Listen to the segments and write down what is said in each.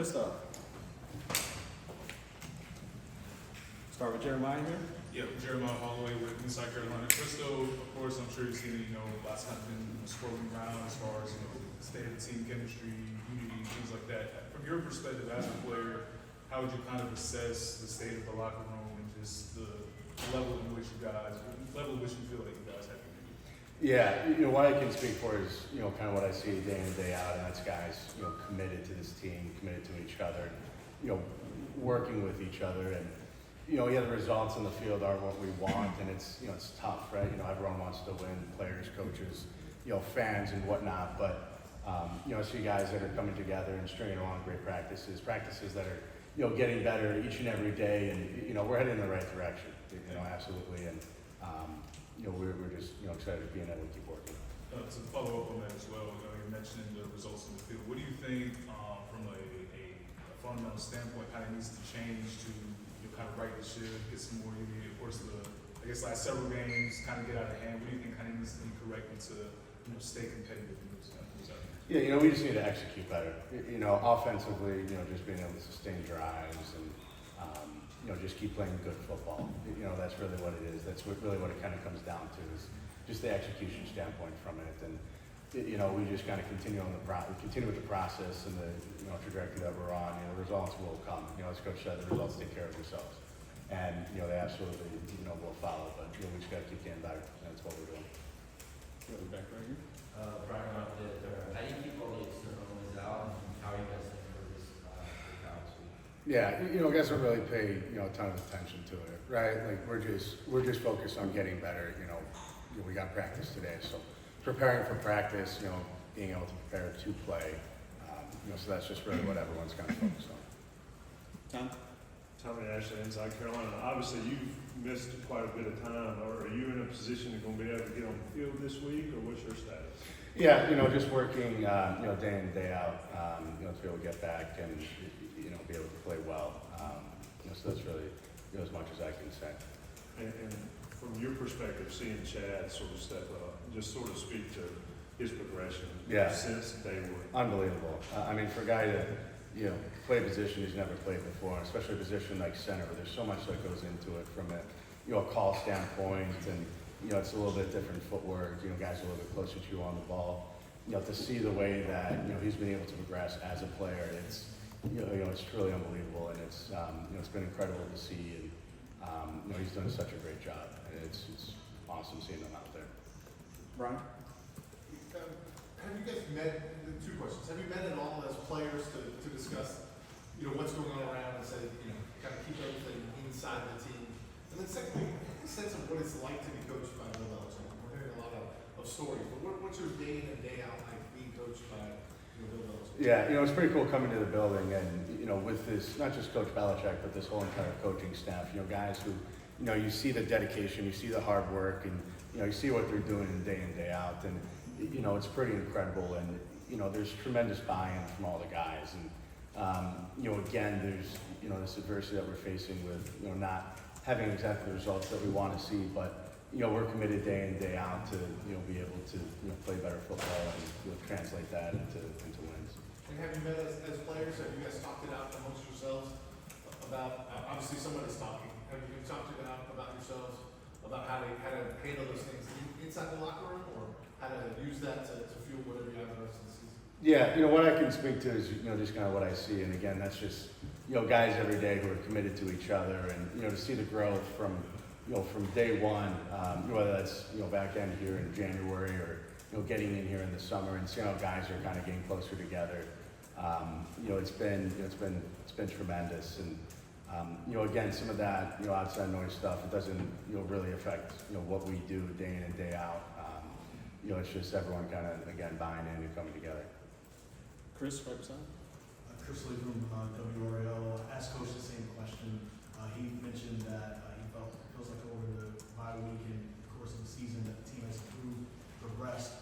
Christo. Start with Jeremiah here. Yeah, Jeremiah Holloway with Inside Carolina. Christo, of course, I'm sure you've seen it, lots of been swirling around as far as, state of the team chemistry, unity, things like that. From your perspective as a player, how would you kind of assess the state of the locker room and just the level in which you feel like you guys have unity? Yeah, what I can speak for is, kind of what I see day in and day out, and that's guys, committed to this team, committed to each other, working with each other, and, the results in the field aren't what we want, and it's tough, right? Everyone wants to win, players, coaches, fans and whatnot, but, I see guys that are coming together and stringing along great practices that are, getting better each and every day, and, we're heading in the right direction, absolutely, and, we're just, excited to be in that and keep working. To follow up on that as well, you mentioned the results in the field. What do you think from a fundamental standpoint, how it needs to change to kind of right the ship, get some more unity? Of course, last several games kind of get out of hand. What do you think kind of needs to be corrected to stay competitive in those games? Yeah, we just need to execute better. Offensively, just being able to sustain drives and just keep playing good football. That's really what it is. That's really what it kind of comes down to is just the execution standpoint from it. And we just kind of continue with the process and the trajectory that we're on. The results will come. As Coach said, the results take care of themselves, and they absolutely will follow. But we just got to keep getting better. And that's what we're doing. Back right here. Brian, how do you keep all the external noise out, and how are you guys thinking for this council? Yeah, guys don't really pay a ton of attention to it, right? Like we're just focused on getting better. We got practice today, so preparing for practice. Being able to prepare to play. So that's just really what everyone's kind of focused on. Tom. Tommy Ashley, Inside Carolina. Obviously, you've missed quite a bit of time. Are you in a position to go be able to get on the field this week, or what's your status? Yeah, just working, day in, day out, to be able to get back and, be able to play well. So that's really, as much as I can say. And from your perspective, seeing Chad sort of step up, just sort of speak to his progression since day one. Unbelievable. For a guy to, play a position he's never played before, especially a position like center, where there's so much that goes into it from a call standpoint, and, it's a little bit different footwork, guys are a little bit closer to you on the ball. To see the way that, he's been able to progress as a player, it's, it's truly unbelievable, and it's been incredible to see, and, he's done such a great job, and it's awesome seeing him out there. Brian. Have you guys met, two questions, have you met at all as players to discuss, what's going on around and say, kind of keep everything inside the team? And then secondly, a sense of what it's like to be coached by Bill Belichick. We're hearing a lot of stories, but what's your day in and day out like being coached by Bill Belichick? Yeah, it's pretty cool coming to the building and, with this, not just Coach Belichick, but this whole entire coaching staff, guys who, you see the dedication, you see the hard work, and, you see what they're doing day in, day out. And, it's pretty incredible, and there's tremendous buy-in from all the guys, and again, there's this adversity that we're facing with not having exactly the results that we want to see, but we're committed day in, day out to be able to play better football and translate that into wins. And have you met as players? Have you guys talked it out amongst yourselves about? Obviously, somebody's talking. Have you talked it out about yourselves about how to handle those things inside the locker room, or how to use that to fuel whatever you have the rest of the season? Yeah, what I can speak to is, just kind of what I see. And again, that's just, guys every day who are committed to each other, and, to see the growth from day one, whether that's, back end here in January or, getting in here in the summer and seeing how guys are kind of getting closer together. It's been tremendous. And, again, some of that, outside noise stuff, it doesn't, really affect, what we do day in and day out. It's just everyone kind of, again, buying in and coming together. Chris, right beside. Chris Lee from WRL asked Coach the same question. He mentioned that he feels like over the bye week and the course of the season that the team has improved, progressed.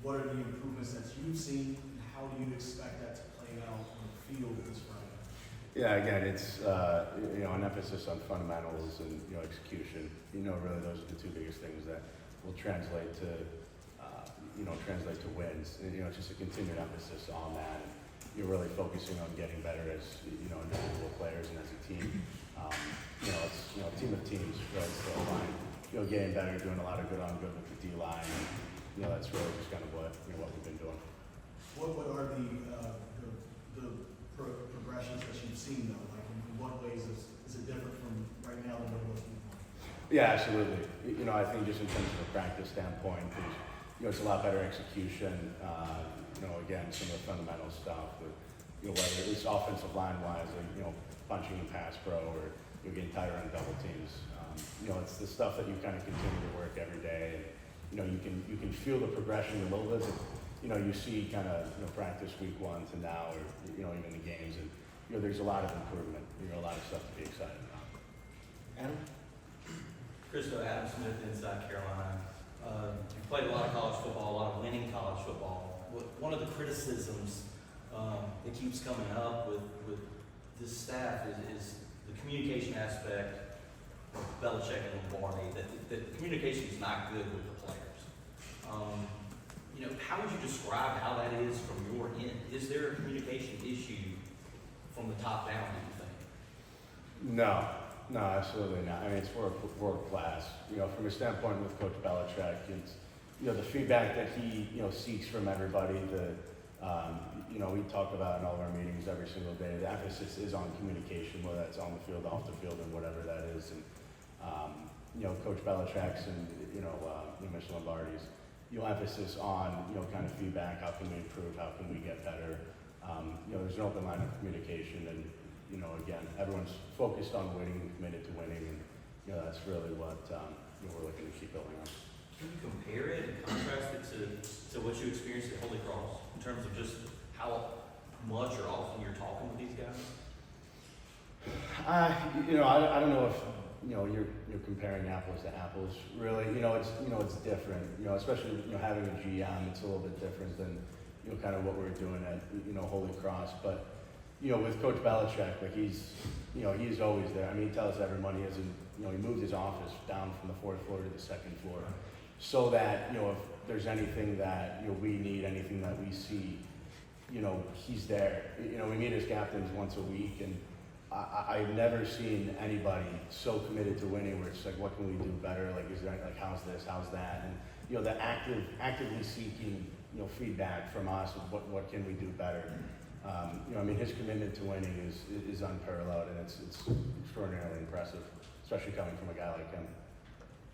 What are the improvements that you've seen, and how do you expect that to play out on the field this Friday? Yeah, again, it's an emphasis on fundamentals and execution. Really, those are the two biggest things that will translate to wins. And, it's just a continued emphasis on that. And, you're really focusing on getting better as, individual players and as a team. It's, a team of teams, right? So line, getting better, doing a lot of good on good with the D line. And, that's really just kind of what we've been doing. What are the progressions that you've seen though? Like in what ways is it different from right now than what it was before? Yeah, absolutely. I think just in terms of a practice standpoint, it's a lot better execution. Again, some of the fundamental stuff with, whether it's offensive line wise, or, punching and pass pro, or getting tighter on double teams. It's the stuff that you kind of continue to work every day, and you can feel the progression a little bit. You see kind of practice week 1 to now, or even the games, and there's a lot of improvement. A lot of stuff to be excited about. Adam? Christo, Adam Smith, inside Carolina. You've played a lot of college football, a lot of winning college football. One of the criticisms that keeps coming up with this staff is the communication aspect of Belichick and Lombardi, that the communication is not good with the players. How would you describe how that is from your end? Is there a communication issue from the top down, do you think? No, absolutely not. I mean, it's world class. From a standpoint with Coach Belichick, it's the feedback that he seeks from everybody. We talk about in all of our meetings every single day. The emphasis is on communication, whether that's on the field, off the field, and whatever that is. And Coach Belichick's and Mr. Lombardi's emphasis on kind of feedback. How can we improve? How can we get better? There's an open line of communication, and again, everyone's focused on winning and committed to winning, and that's really what we're looking to keep building on. Can you compare it and contrast it to what you experienced at Holy Cross in terms of just how much or often you're talking with these guys? I don't know if you're comparing apples to apples. Really, it's different. Especially having a GM, it's a little bit different than kind of what we're doing at Holy Cross. But with Coach Belichick, like he's always there. I mean, he tells everyone he moved his office down from the 4th floor to the 2nd floor, so that if there's anything that we need, anything that we see, he's there. We meet as captains once a week, and I've never seen anybody so committed to winning where it's like, what can we do better? Like, is there like, how's this, how's that? And the actively seeking feedback from us of what can we do better. His commitment to winning is unparalleled, and it's extraordinarily impressive, especially coming from a guy like him.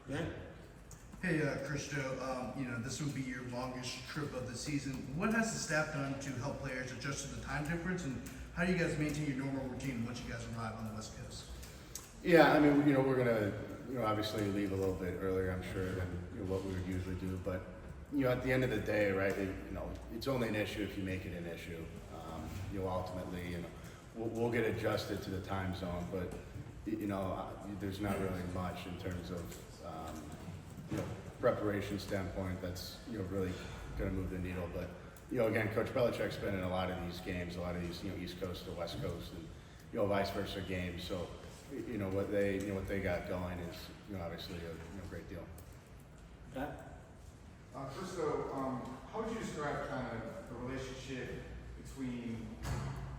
Yeah. Hey, Christo, this would be your longest trip of the season. What has the staff done to help players adjust to the time difference, and how do you guys maintain your normal routine once you guys arrive on the West Coast? Yeah, we're gonna, obviously leave a little bit earlier, I'm sure, than what we would usually do. But at the end of the day, right? It's only an issue if you make it an issue. Ultimately, we'll get adjusted to the time zone, but there's not really much in terms of preparation standpoint that's really going to move the needle. But again, Coach Belichick's been in a lot of these games, a lot of these East Coast to West Coast, and vice versa games. So what they got going is obviously a great deal. Pat? Christo, how would you describe kind of the relationship between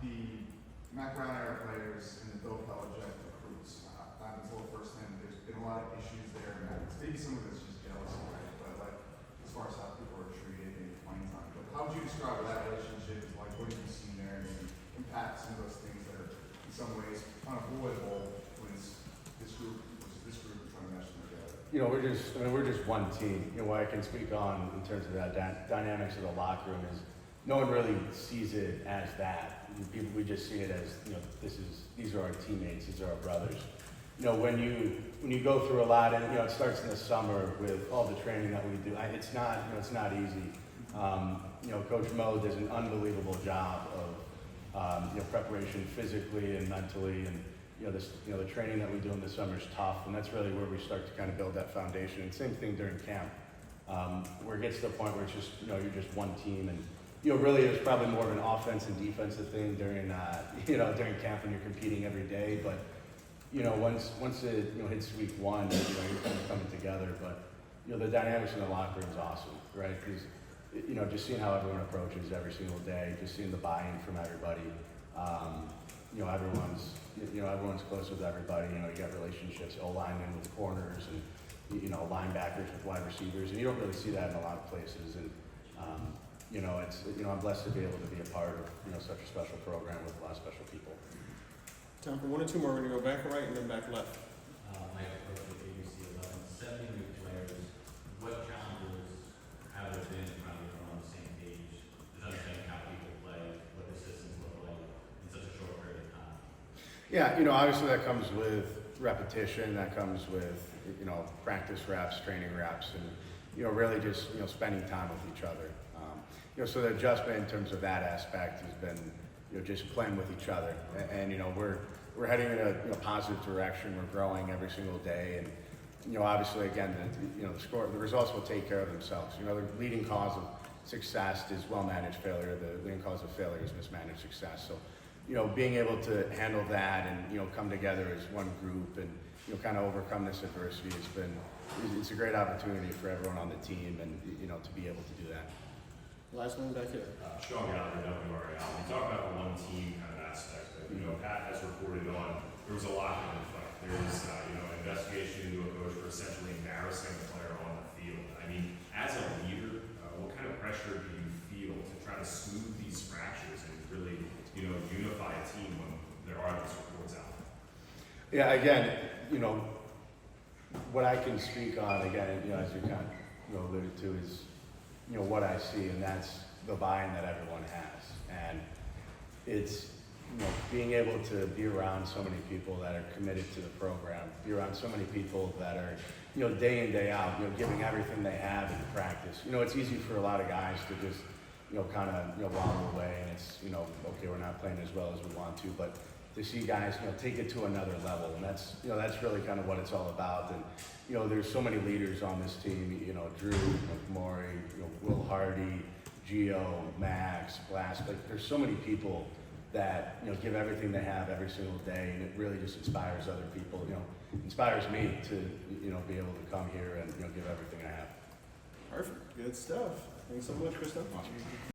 the Mac Brown era players and the Bill Belichick recruits? I've been told firsthand there's been a lot of issues there, and maybe some of it's just jealousy, right? But like, as far as how people are treated in playing time, but how would you describe what that relationship is like? What have you seen there, and impact some of those things that are in some ways unavoidable when it's this group versus this group and trying to mesh them together? We're just one team. What I can speak on in terms of that dynamics of the locker room is no one really sees it as that. We just see it as these are our teammates, these are our brothers. When you go through a lot, and it starts in the summer with all the training that we do. It's not easy. Coach Mo does an unbelievable job of preparation physically and mentally, and the training that we do in the summer is tough, and that's really where we start to kind of build that foundation. And same thing during camp, where it gets to the point where it's just you're just one team, and really it's probably more of an offense and defensive thing during during camp when you're competing every day. But once it hits week 1, you're kind of coming together. But the dynamics in the locker room is awesome, right? Because you know, just seeing how everyone approaches every single day, just seeing the buy-in from everybody. You know, everyone's close with everybody. You know, you got relationships, O-linemen with the corners, and you know, linebackers with wide receivers, and you don't really see that in a lot of places. And you know, I'm blessed to be able to be a part of such a special program with a lot of special people. Time for one or two more. We're gonna go back right and then back left. Michael Christo, ABC 11, 70 new players. What challenges have there been trying to get everyone on the same page, just understanding how people play, what the systems look like in such a short period of time? Yeah, obviously that comes with repetition, that comes with, practice reps, training reps, and, really just, spending time with each other. So the adjustment in terms of that aspect has been, just playing with each other. And, we're heading in a positive direction. We're growing every single day. And, obviously, again, the results will take care of themselves. The leading cause of success is well-managed failure. The leading cause of failure is mismanaged success. So, being able to handle that and, come together as one group and, kind of overcome this adversity it's a great opportunity for everyone on the team and, to be able to do that. Last one back here. Sean Gallagher, WRAL. You talk about the one team kind of aspect that, Pat has reported on. There was a lot of fight. There was, investigation into a coach for essentially embarrassing the player on the field. I mean, as a leader, what kind of pressure do you feel to try to smooth these fractures and really, unify a team when there are these reports out there? Yeah, again, what I can speak on, again, as you kind of alluded to, is, what I see, and that's the buy-in that everyone has. And it's, being able to be around so many people that are committed to the program, be around so many people that are, day in, day out, giving everything they have in practice. It's easy for a lot of guys to just, kind of, wobble away, and it's, okay, we're not playing as well as we want to, but to see guys, take it to another level, and that's really kind of what it's all about. And, there's so many leaders on this team, Drew, Maury, Will Hardy, Gio, Max, Blast, like there's so many people that, give everything they have every single day, and it really just inspires other people, inspires me to, be able to come here and, give everything I have. Perfect. Good stuff. Thanks so much, Christo. Awesome.